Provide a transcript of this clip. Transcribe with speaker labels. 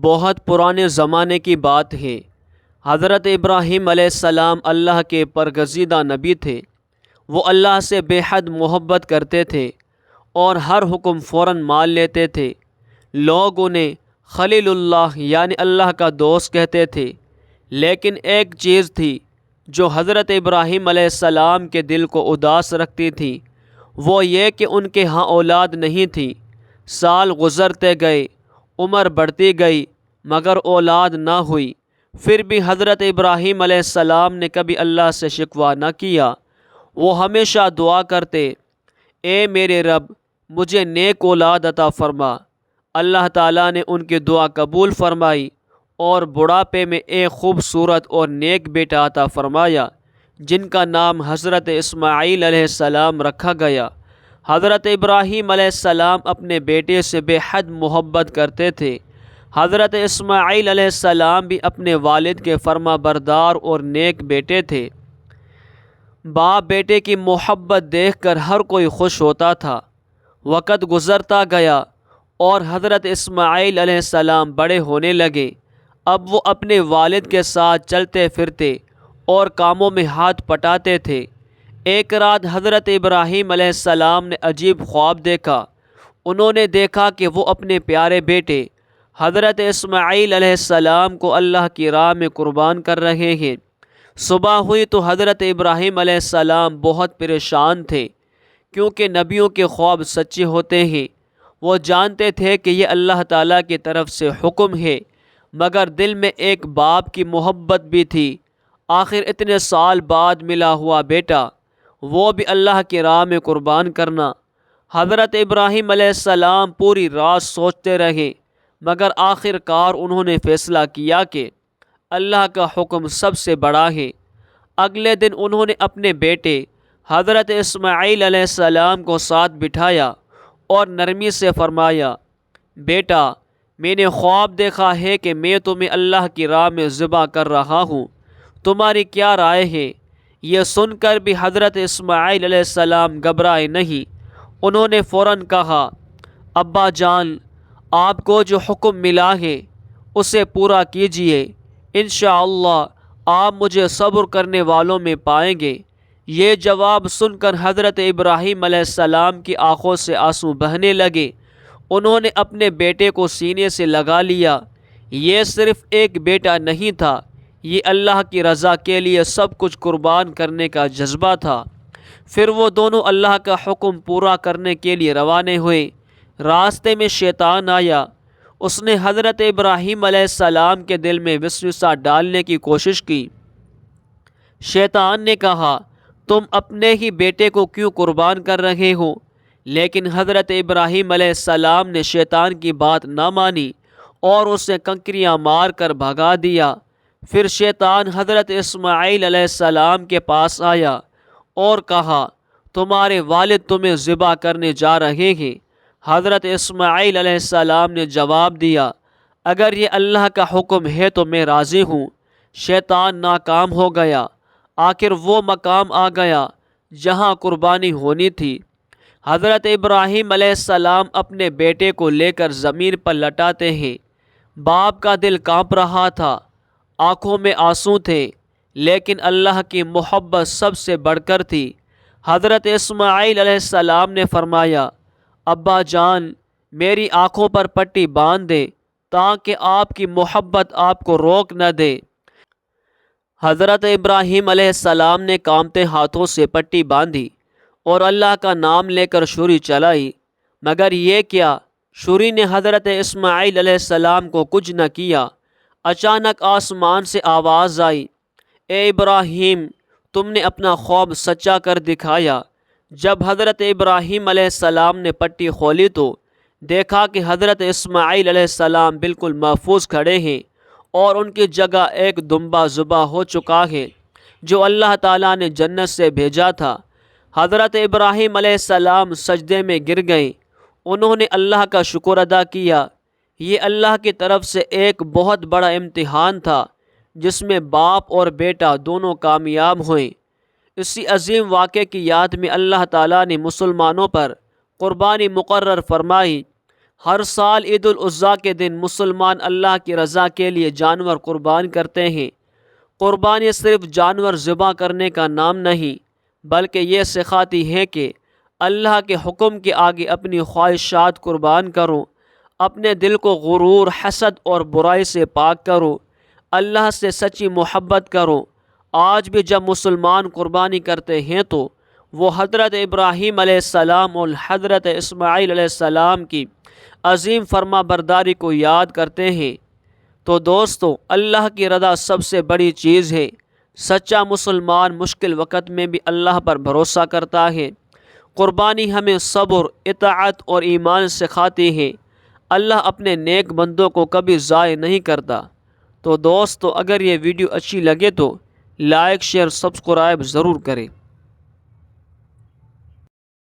Speaker 1: بہت پرانے زمانے کی بات ہے۔ حضرت ابراہیم علیہ السلام اللہ کے برگزیدہ نبی تھے۔ وہ اللہ سے بے حد محبت کرتے تھے اور ہر حکم فوراً مان لیتے تھے۔ لوگ انہیں خلیل اللہ یعنی اللہ کا دوست کہتے تھے۔ لیکن ایک چیز تھی جو حضرت ابراہیم علیہ السلام کے دل کو اداس رکھتی تھی، وہ یہ کہ ان کے ہاں اولاد نہیں تھی۔ سال گزرتے گئے، عمر بڑھتی گئی، مگر اولاد نہ ہوئی۔ پھر بھی حضرت ابراہیم علیہ السلام نے کبھی اللہ سے شکوہ نہ کیا۔ وہ ہمیشہ دعا کرتے، اے میرے رب مجھے نیک اولاد عطا فرما۔ اللہ تعالیٰ نے ان کی دعا قبول فرمائی اور بڑھاپے میں ایک خوبصورت اور نیک بیٹا عطا فرمایا جن کا نام حضرت اسماعیل علیہ السلام رکھا گیا۔ حضرت ابراہیم علیہ السلام اپنے بیٹے سے بے حد محبت کرتے تھے۔ حضرت اسماعیل علیہ السلام بھی اپنے والد کے فرما بردار اور نیک بیٹے تھے۔ باپ بیٹے کی محبت دیکھ کر ہر کوئی خوش ہوتا تھا۔ وقت گزرتا گیا اور حضرت اسماعیل علیہ السلام بڑے ہونے لگے۔ اب وہ اپنے والد کے ساتھ چلتے پھرتے اور کاموں میں ہاتھ پٹاتے تھے۔ ایک رات حضرت ابراہیم علیہ السلام نے عجیب خواب دیکھا۔ انہوں نے دیکھا کہ وہ اپنے پیارے بیٹے حضرت اسماعیل علیہ السلام کو اللہ کی راہ میں قربان کر رہے ہیں۔ صبح ہوئی تو حضرت ابراہیم علیہ السلام بہت پریشان تھے، کیونکہ نبیوں کے خواب سچے ہوتے ہیں۔ وہ جانتے تھے کہ یہ اللہ تعالیٰ کی طرف سے حکم ہے، مگر دل میں ایک باپ کی محبت بھی تھی۔ آخر اتنے سال بعد ملا ہوا بیٹا، وہ بھی اللہ کی راہ میں قربان کرنا۔ حضرت ابراہیم علیہ السلام پوری رات سوچتے رہے، مگر آخر کار انہوں نے فیصلہ کیا کہ اللہ کا حکم سب سے بڑا ہے۔ اگلے دن انہوں نے اپنے بیٹے حضرت اسماعیل علیہ السلام کو ساتھ بٹھایا اور نرمی سے فرمایا، بیٹا میں نے خواب دیکھا ہے کہ میں تمہیں اللہ کی راہ میں ذبح کر رہا ہوں، تمہاری کیا رائے ہے؟ یہ سن کر بھی حضرت اسماعیل علیہ السلام گھبرائے نہیں۔ انہوں نے فوراً کہا، ابا جان آپ کو جو حکم ملا ہے اسے پورا کیجیے، انشاءاللہ آپ مجھے صبر کرنے والوں میں پائیں گے۔ یہ جواب سن کر حضرت ابراہیم علیہ السلام کی آنکھوں سے آنسو بہنے لگے۔ انہوں نے اپنے بیٹے کو سینے سے لگا لیا۔ یہ صرف ایک بیٹا نہیں تھا، یہ اللہ کی رضا کے لیے سب کچھ قربان کرنے کا جذبہ تھا۔ پھر وہ دونوں اللہ کا حکم پورا کرنے کے لیے روانہ ہوئے۔ راستے میں شیطان آیا۔ اس نے حضرت ابراہیم علیہ السلام کے دل میں وسوسہ ڈالنے کی کوشش کی۔ شیطان نے کہا، تم اپنے ہی بیٹے کو کیوں قربان کر رہے ہو؟ لیکن حضرت ابراہیم علیہ السلام نے شیطان کی بات نہ مانی اور اسے کنکریاں مار کر بھگا دیا۔ پھر شیطان حضرت اسماعیل علیہ السلام کے پاس آیا اور کہا، تمہارے والد تمہیں ذبح کرنے جا رہے ہیں۔ حضرت اسماعیل علیہ السلام نے جواب دیا، اگر یہ اللہ کا حکم ہے تو میں راضی ہوں۔ شیطان ناکام ہو گیا۔ آخر وہ مقام آ گیا جہاں قربانی ہونی تھی۔ حضرت ابراہیم علیہ السلام اپنے بیٹے کو لے کر زمین پر لٹاتے ہیں۔ باپ کا دل کانپ رہا تھا، آنکھوں میں آنسو تھے، لیکن اللہ کی محبت سب سے بڑھ کر تھی۔ حضرت اسماعیل علیہ السلام نے فرمایا، ابا جان میری آنکھوں پر پٹی باندھ دے تاکہ آپ کی محبت آپ کو روک نہ دے۔ حضرت ابراہیم علیہ السلام نے کانپتے ہاتھوں سے پٹی باندھی اور اللہ کا نام لے کر چھری چلائی، مگر یہ کیا، چھری نے حضرت اسماعیل علیہ السلام کو کچھ نہ کیا۔ اچانک آسمان سے آواز آئی، اے ابراہیم تم نے اپنا خواب سچا کر دکھایا۔ جب حضرت ابراہیم علیہ السلام نے پٹی کھولی تو دیکھا کہ حضرت اسماعیل علیہ السلام بالکل محفوظ کھڑے ہیں اور ان کی جگہ ایک دمبا ذبح ہو چکا ہے جو اللہ تعالیٰ نے جنت سے بھیجا تھا۔ حضرت ابراہیم علیہ السلام سجدے میں گر گئے۔ انہوں نے اللہ کا شکر ادا کیا۔ یہ اللہ کی طرف سے ایک بہت بڑا امتحان تھا جس میں باپ اور بیٹا دونوں کامیاب ہوئے۔ اسی عظیم واقعے کی یاد میں اللہ تعالیٰ نے مسلمانوں پر قربانی مقرر فرمائی۔ ہر سال عید الاضحیٰ کے دن مسلمان اللہ کی رضا کے لیے جانور قربان کرتے ہیں۔ قربانی صرف جانور ذبح کرنے کا نام نہیں، بلکہ یہ سکھاتی ہے کہ اللہ کے حکم کے آگے اپنی خواہشات قربان کرو، اپنے دل کو غرور، حسد اور برائی سے پاک کرو، اللہ سے سچی محبت کرو۔ آج بھی جب مسلمان قربانی کرتے ہیں تو وہ حضرت ابراہیم علیہ السلام اور حضرت اسماعیل علیہ السلام کی عظیم فرما برداری کو یاد کرتے ہیں۔ تو دوستو، اللہ کی رضا سب سے بڑی چیز ہے۔ سچا مسلمان مشکل وقت میں بھی اللہ پر بھروسہ کرتا ہے۔ قربانی ہمیں صبر، اطاعت اور ایمان سکھاتی ہے۔ اللہ اپنے نیک بندوں کو کبھی ضائع نہیں کرتا۔ تو دوستو، اگر یہ ویڈیو اچھی لگے تو لائک، شیئر، سبسکرائب ضرور کریں۔